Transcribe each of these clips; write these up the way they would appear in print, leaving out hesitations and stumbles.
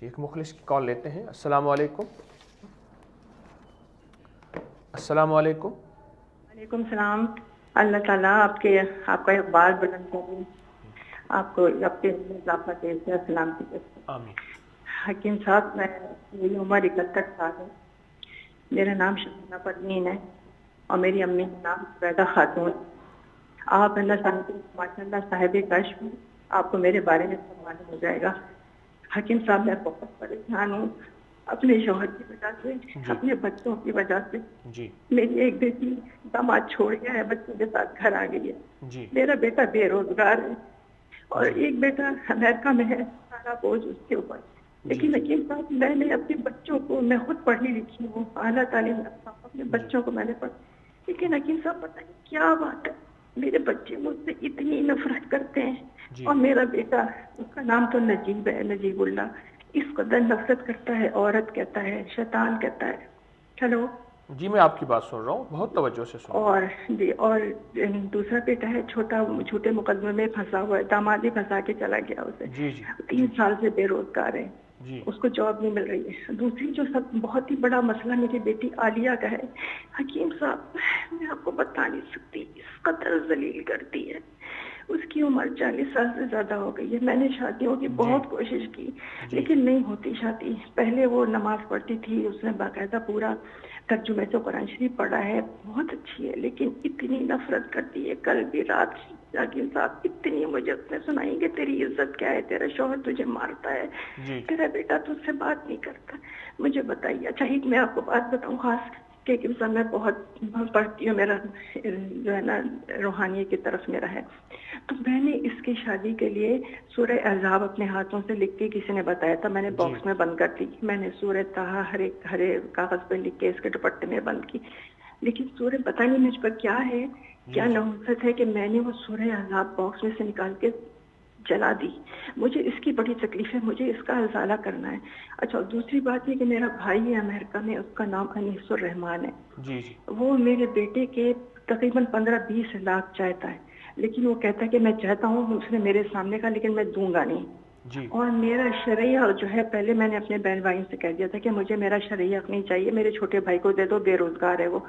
جی ایک مخلص کی کال لیتے ہیں. السلام علیکم. السلام علیکم. وعلیکم السلام. اللہ تعالیٰ آپ کا اقبال بلند کرے, آپ کو اپنے اضافہ دے سے سلامتی دے. آمین. حکیم صاحب, میری عمر 61 سال ہے. میرا نام شبینہ پروین ہے اور میری امی کا نام زبیدہ خاتون. آپ اللہ تعالیٰ ماشاء اللہ صاحب کشف, آپ کو میرے بارے میں سب معلوم ہو جائے گا. حکیم صاحب, میں بہت پریشان ہوں اپنے شوہر کی وجہ سے, اپنے بچوں کی وجہ سے. میری ایک بیٹی داماد چھوڑ گیا ہے, بچوں کے ساتھ گھر آ گئی ہے. میرا بیٹا بے روزگار ہے اور ایک بیٹا امریکہ میں ہے, سارا بوجھ اس کے اوپر. لیکن حکیم صاحب, میں نے اپنے بچوں کو, میں خود پڑھی لکھی ہوں, اعلیٰ تعلیم رکھتا ہوں, اپنے بچوں کو میں نے پڑھا. لیکن حکیم صاحب پتہ نہیں کیا بات ہے, میرے بچے مجھ سے اتنی نفرت کرتے ہیں. اور میرا بیٹا, اس کا نام تو نجیب ہے, نجیب اللہ, اس قدر نفرت کرتا ہے, عورت کہتا ہے, شیطان کہتا ہے. ہیلو. جی میں آپ کی بات سن رہا ہوں, بہت توجہ سے سن رہا ہوں. اور دوسرا بیٹا ہے چھوٹا, چھوٹے مقدمے میں پھنسا ہوا ہے, داماد ہی پھنسا کے چلا گیا اسے. 3 سال سے بے روزگار ہے, اس کو جاب نہیں مل رہی ہے. دوسری جو سب بہت ہی بڑا مسئلہ میری بیٹی عالیہ کا ہے. حکیم صاحب, میں آپ کو بتا نہیں سکتی, اس قدر ذلیل کرتی ہے. اس کی عمر 40 سال سے زیادہ ہو گئی ہے. میں نے شادیوں کی بہت کوشش کی لیکن نہیں ہوتی شادی. پہلے وہ نماز پڑھتی تھی, اس نے باقاعدہ پورا ترجمے سے قرآن شریف پڑھا ہے, بہت اچھی ہے, لیکن اتنی نفرت کرتی ہے. کل بھی رات حکیم صاحب اتنی مجھے اس نے سنائی کہ تیری عزت کیا ہے, تیرا شوہر تجھے مارتا ہے, تیرا بیٹا تجھ سے بات نہیں کرتا. مجھے بتائیے. اچھا ایک میں آپ کو بات بتاؤں خاص, کہ حکیم صاحب میں بہت پڑھتی ہوں, میرا جو ہے نا روحانی کی طرف میرا ہے. تو میں نے اس کی شادی کے لیے سورہ احزاب اپنے ہاتھوں سے لکھ کے, کسی نے بتایا تھا, میں نے باکس میں بند کر دی. میں نے سورہ طٰہٰ ہرے کاغذ پہ لکھ کے اس کے دوپٹے میں بند کی. لیکن سورہ پتہ نہیں مجھ پر کیا ہے, کیا نحوست ہے کہ میں نے وہ سورہ احزاب باکس میں سے نکال کے جلا دی. مجھے اس کی بڑی تکلیف ہے, مجھے اس کا ازالہ کرنا ہے. اچھا دوسری بات یہ کہ میرا بھائی ہے امریکہ میں, اس کا نام انیس الرحمان ہے. وہ میرے بیٹے کے تقریباً 15-20 لاکھ چاہتا ہے, لیکن وہ کہتا ہے کہ میں چاہتا ہوں, اس نے میرے سامنے کہا, لیکن میں دوں گا نہیں. اور میرا شرعیہ جو ہے, پہلے میں نے اپنے بہن بھائیوں سے کہہ دیا تھا کہ مجھے میرا شرعیہ حق نہیں چاہیے, میرے چھوٹے بھائی کو دے دو, بے روزگار ہے وہ.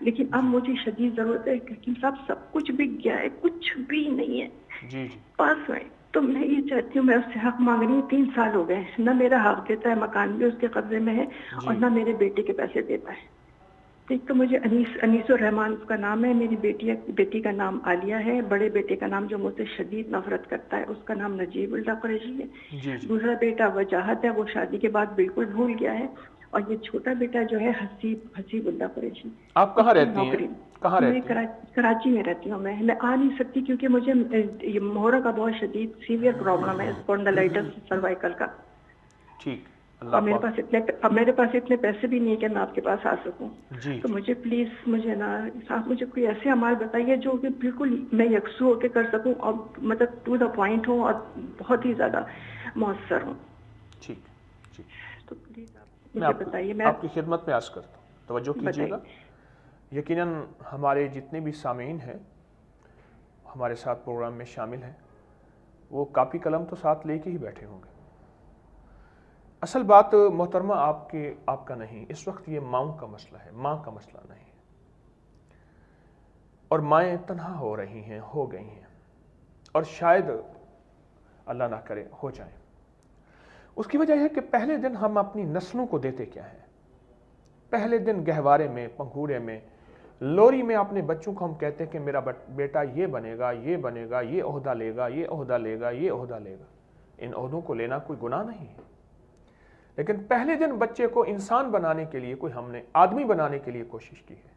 لیکن اب مجھے شدید ضرورت ہے, حکیم صاحب سب کچھ بک گیا ہے, کچھ بھی نہیں ہے پاس میں. تو میں یہ چاہتی ہوں, میں اس سے حق مانگ رہی ہوں, 3 سال ہو گئے, نہ میرا حق دیتا ہے, مکان بھی اس کے قبضے میں ہے, اور نہ میرے بیٹے کے پیسے دیتا ہے. ایک تو مجھے انیس الرحمان اس کا نام ہے, میری بیٹی کا نام عالیہ ہے, بڑے بیٹے کا نام جو مجھ سے شدید نفرت کرتا ہے اس کا نام نجیب اللہ قریشی ہے. دوسرا بیٹا وجاہت ہے, وہ شادی کے بعد بالکل بھول گیا ہے. اور یہ چھوٹا بیٹا جو ہے حسیب اللہ قریشی. آپ کہاں رہتی ہیں؟ میں کراچی میں رہتی ہوں. میں آ نہیں سکتی کیونکہ مجھے مہرہ کا بہت شدید سیویئر پرابلم ہے, اسپونڈلائٹس سروائکل کا. ٹھیک. اور میرے پاس اتنے پیسے بھی نہیں ہے کہ میں آپ کے پاس آ سکوں. تو مجھے پلیز, مجھے نا آپ مجھے کوئی ایسے اعمال بتائیے جو کہ بالکل میں یکسو ہو کے کر سکوں, اور مطلب ٹو دا پوائنٹ ہوں, اور بہت ہی زیادہ مؤثر ہوں. ٹھیک. تو پلیز آپ مجھے بتائیے. میں آپ کی خدمت میں عرض کرتا ہوں, توجہ کیجیے گا. یقیناً ہمارے جتنے بھی سامعین ہیں ہمارے ساتھ پروگرام میں شامل ہیں, وہ کاپی قلم تو ساتھ لے کے ہی بیٹھے ہوں گے. اصل بات محترمہ آپ کا نہیں, اس وقت یہ ماؤں کا مسئلہ ہے, ماں کا مسئلہ نہیں. اور مائیں تنہا ہو رہی ہیں, ہو گئی ہیں, اور شاید اللہ نہ کرے ہو جائیں. اس کی وجہ یہ ہے کہ پہلے دن ہم اپنی نسلوں کو دیتے کیا ہیں. پہلے دن گہوارے میں, پنگھوڑے میں, لوری میں اپنے بچوں کو ہم کہتے ہیں کہ میرا بیٹا یہ بنے گا, یہ بنے گا, یہ عہدہ لے گا, یہ عہدہ لے گا, یہ عہدہ لے گا. ان عہدوں کو لینا کوئی گناہ نہیں ہے, لیکن پہلے دن بچے کو انسان بنانے کے لیے کوئی ہم نے آدمی بنانے کے لیے کوشش کی ہے,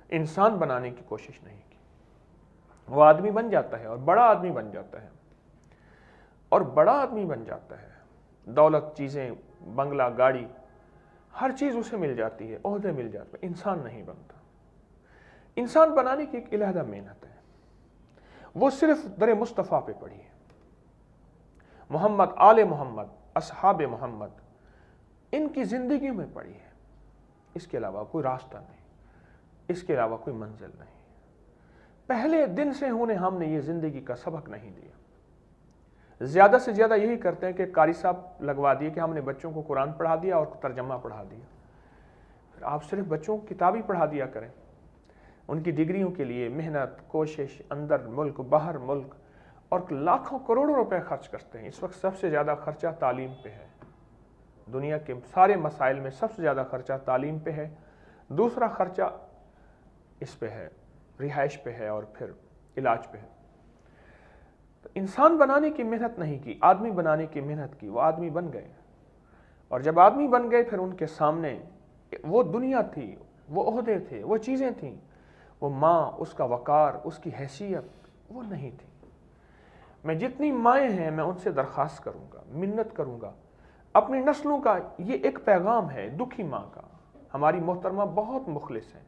انسان بنانے کی کوشش نہیں کی. وہ آدمی بن جاتا ہے اور بڑا آدمی بن جاتا ہے, اور بڑا آدمی بن جاتا ہے, دولت, چیزیں, بنگلہ, گاڑی, ہر چیز اسے مل جاتی ہے, عہدے مل جاتے ہیں, انسان نہیں بنتا. انسان بنانے کی ایک علیحدہ محنت ہے, وہ صرف در مصطفیٰ پہ پڑی ہے. محمد, آل محمد, اصحاب محمد, ان کی زندگی میں پڑی ہے. اس کے علاوہ کوئی راستہ نہیں, اس کے علاوہ کوئی منزل نہیں. پہلے دن سے انہیں ہم نے یہ زندگی کا سبق نہیں دیا. زیادہ سے زیادہ یہی کرتے ہیں کہ قاری صاحب لگوا دیے کہ ہم نے بچوں کو قرآن پڑھا دیا اور ترجمہ پڑھا دیا. پھر آپ صرف بچوں کو کتاب ہی پڑھا دیا کریں. ان کی ڈگریوں کے لیے محنت، کوشش، اندر ملک باہر ملک، اور لاکھوں کروڑوں روپے خرچ کرتے ہیں. اس وقت سب سے زیادہ خرچہ تعلیم پہ ہے. دنیا کے سارے مسائل میں سب سے زیادہ خرچہ تعلیم پہ ہے. دوسرا خرچہ اس پہ ہے، رہائش پہ ہے، اور پھر علاج پہ ہے. تو انسان بنانے کی محنت نہیں کی، آدمی بنانے کی محنت کی. وہ آدمی بن گئے، اور جب آدمی بن گئے پھر ان کے سامنے وہ دنیا تھی، وہ عہدے تھے، وہ چیزیں تھیں. وہ ماں، اس کا وقار، اس کی حیثیت وہ نہیں تھی. میں جتنی مائیں ہیں میں ان سے درخواست کروں گا، منت کروں گا. اپنی نسلوں کا یہ ایک پیغام ہے دکھی ماں کا. ہماری محترمہ بہت مخلص ہیں،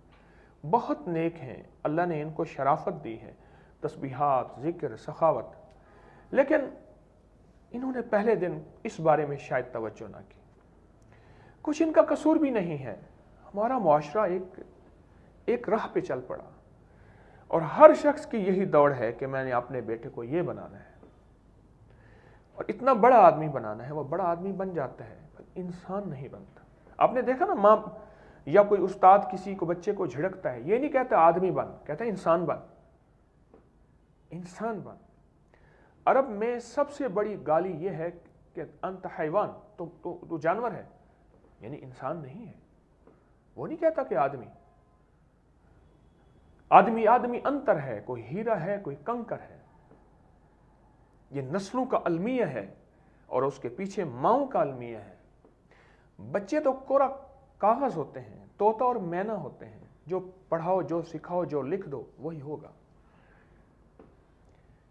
بہت نیک ہیں، اللہ نے ان کو شرافت دی ہے، تسبیحات، ذکر، سخاوت، لیکن انہوں نے پہلے دن اس بارے میں شاید توجہ نہ کی. کچھ ان کا قصور بھی نہیں ہے. ہمارا معاشرہ ایک راہ پہ چل پڑا، اور ہر شخص کی یہی دوڑ ہے کہ میں نے اپنے بیٹے کو یہ بنانا ہے اور اتنا بڑا آدمی بنانا ہے. وہ بڑا آدمی بن جاتا ہے پر انسان نہیں بنتا. آپ نے دیکھا نا، ماں یا کوئی استاد کسی کو بچے کو جھڑکتا ہے، یہ نہیں کہتا آدمی بن، کہتا ہے انسان بن. انسان بن. عرب میں سب سے بڑی گالی یہ ہے کہ انت حیوان، تو جانور ہے، یعنی انسان نہیں ہے. وہ نہیں کہتا کہ آدمی انتر ہے، کوئی ہیرا ہے، کوئی کنکر ہے. یہ نسلوں کا المیہ ہے، اور اس کے پیچھے ماؤں کا المیہ ہے. بچے تو کورا کاغذ ہوتے ہیں، طوطا اور مینا ہوتے ہیں. جو پڑھاؤ، جو سکھاؤ، جو لکھ دو وہی ہوگا.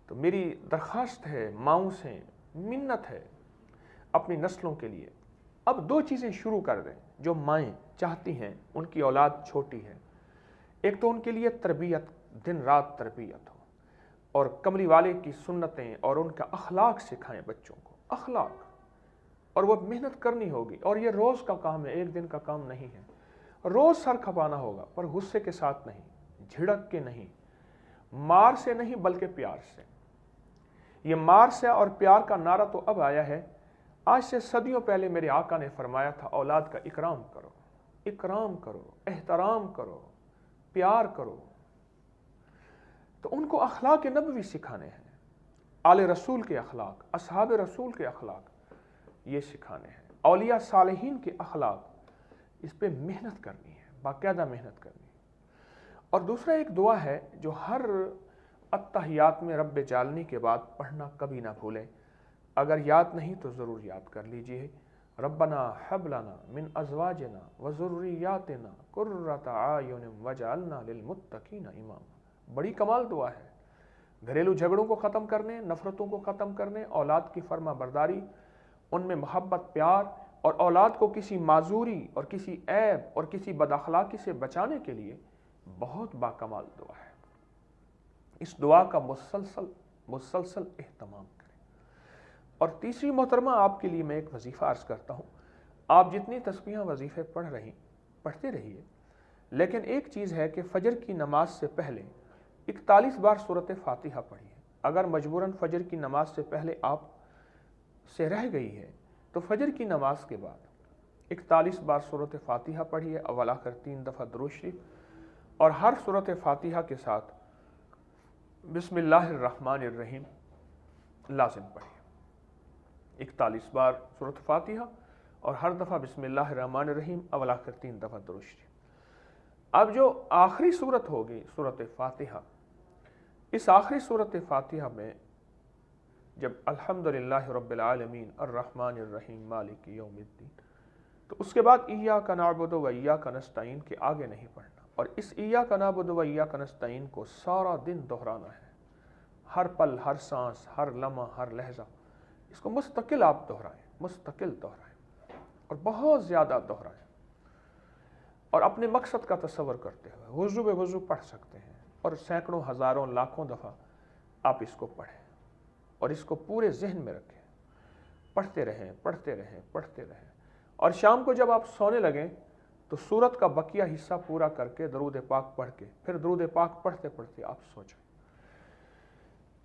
تو میری درخواست ہے، ماؤں سے منت ہے اپنی نسلوں کے لیے، اب 2 چیزیں شروع کر دیں جو مائیں چاہتی ہیں ان کی اولاد چھوٹی ہے. ایک تو ان کے لیے تربیت، دن رات تربیت ہو، اور کملی والے کی سنتیں اور ان کا اخلاق سکھائیں بچوں کو. اخلاق، اور وہ محنت کرنی ہوگی، اور یہ روز کا کام ہے، ایک دن کا کام نہیں ہے. روز سر کھپانا ہوگا، پر غصے کے ساتھ نہیں، جھڑک کے نہیں، مار سے نہیں بلکہ پیار سے. یہ مار سے اور پیار کا نعرہ تو اب آیا ہے. آج سے صدیوں پہلے میرے آقا نے فرمایا تھا اولاد کا اکرام کرو، اکرام کرو، احترام کرو، پیار کرو. تو ان کو اخلاق نبوی سکھانے ہیں، آل رسول کے اخلاق، اصحاب رسول کے اخلاق یہ سکھانے ہیں. اولیاء صالحین کے اخلاق، اس پہ محنت کرنی ہے، باقاعدہ محنت کرنی ہے. اور دوسرا ایک دعا ہے جو ہر اتحیات میں رب جالنی کے بعد پڑھنا کبھی نہ بھولیں. اگر یاد نہیں تو ضرور یاد کر لیجئے. ربنا حب لنا من ازواجنا وذریاتنا قرۃ اعین واجعلنا للمتقین اماما. بڑی کمال دعا ہے. گھریلو جھگڑوں کو ختم کرنے، نفرتوں کو ختم کرنے، اولاد کی فرما برداری، ان میں محبت، پیار، اور اولاد کو کسی معذوری اور کسی عیب اور کسی بد اخلاقی سے بچانے کے لیے بہت باکمال دعا ہے. اس دعا کا مسلسل اہتمام کریں. اور تیسری محترمہ، آپ کے لیے میں ایک وظیفہ عرض کرتا ہوں. آپ جتنی تسبیحاں وظیفے پڑھتے رہیے، لیکن ایک چیز ہے کہ فجر کی نماز سے پہلے 41 بار سورۃ فاتحہ پڑھیے. اگر مجبوراً فجر کی نماز سے پہلے آپ سے رہ گئی ہے تو فجر کی نماز کے بعد 41 بار سورۃ فاتحہ پڑھیے، اول آخر 3 دفعہ درود شریف، اور ہر سورۃ فاتحہ کے ساتھ بسم اللہ الرحمن الرحیم لازم پڑھیے. 41 بار سورۃ فاتحہ اور ہر دفعہ بسم اللہ الرحمن الرحیم، اول آخر 3 دفعہ درود شریف. اب جو آخری سورت ہوگی سورۃ فاتحہ، اس آخری سورۃ فاتحہ میں جب الحمدللہ رب العالمین الرحمن الرحیم مالک یوم الدین، تو اس کے بعد ایاک نعبد و ایاک نستعین کے آگے نہیں پڑھنا. اور اس ایاک نعبد و ایاک نستعین کو سارا دن دہرانا ہے، ہر پل، ہر سانس، ہر لمحہ، ہر لہجہ. اس کو مستقل آپ دہرائیں، مستقل دہرائیں، اور بہت زیادہ دہرائیں. اور اپنے مقصد کا تصور کرتے ہوئے وضو بے وضو پڑھ سکتے ہیں، اور سینکڑوں، ہزاروں، لاکھوں دفعہ آپ اس کو پڑھیں اور اس کو پورے ذہن میں رکھیں. پڑھتے رہیں، پڑھتے رہیں، پڑھتے رہیں. اور شام کو جب آپ سونے لگیں تو سورت کا بقیہ حصہ پورا کر کے درود پاک پڑھ کے پھر درود پاک پڑھتے پڑھتے آپ سو جائیں.